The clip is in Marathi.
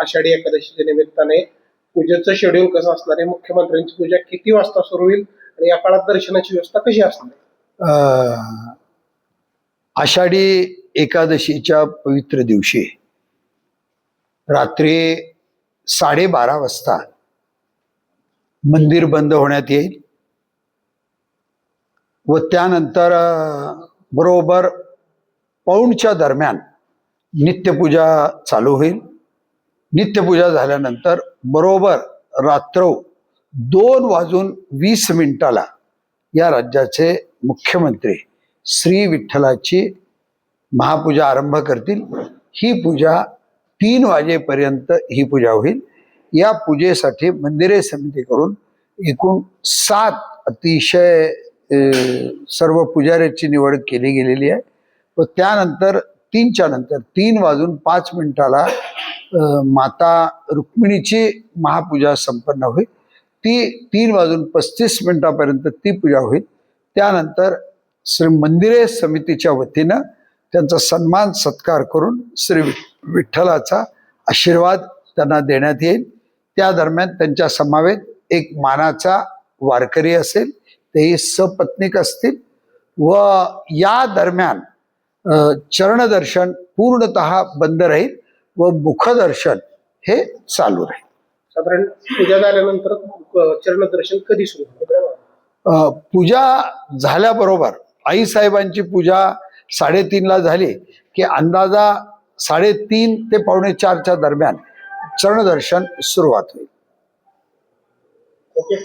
आषाढी एकादशीच्या निमित्ताने पूजेचं शेड्यूल कसं असणार आहे, मुख्यमंत्र्यांची पूजा किती वाजता सुरू होईल आणि या काळात दर्शनाची व्यवस्था कशी असणार आहे? आषाढी एकादशीच्या पवित्र दिवशी रात्री 12:30 वाजता मंदिर बंद होण्यात येईल व त्यानंतर बरोबर पौणच्या दरम्यान नित्यपूजा चालू होईल. नित्यपूजा झाल्यानंतर बरोबर रात्र 2:20 या राज्याचे मुख्यमंत्री श्री विठ्ठलाची महापूजा आरंभ करतील. ही पूजा 3 वाजेपर्यंत ही पूजा होईल. या पूजेसाठी मंदिरे समितीकडून एकूण 7 अतिशय सर्व पुजाऱ्याची निवड केली गेलेली आहे व त्यानंतर 3:05 माता रुक्मिणीची महापूजा संपन्न होईल. ती 3:35 ती पूजा होईल. त्यानंतर श्री मंदिरे समितीच्या वतीनं त्यांचा सन्मान सत्कार करून श्री विठ्ठलाचा आशीर्वाद त्यांना देण्यात येईल. त्या दरम्यान त्यांच्या समवेत एक मानाचा वारकरी असेल, तेही सपत्नीक असतील व या दरम्यान चरणदर्शन पूर्णतः बंद राहील व मुखदर्शन हे चालू राहील. साधारण पूजा झाल्यानंतर चरणदर्शन कधी सुरू होईल? पूजा झाल्याबरोबर आईसाहेबांची पूजा 3:30 झाली की अंदाजा 3:30 ते 3:45 दरम्यान चरणदर्शन सुरुवात होईल. ओके.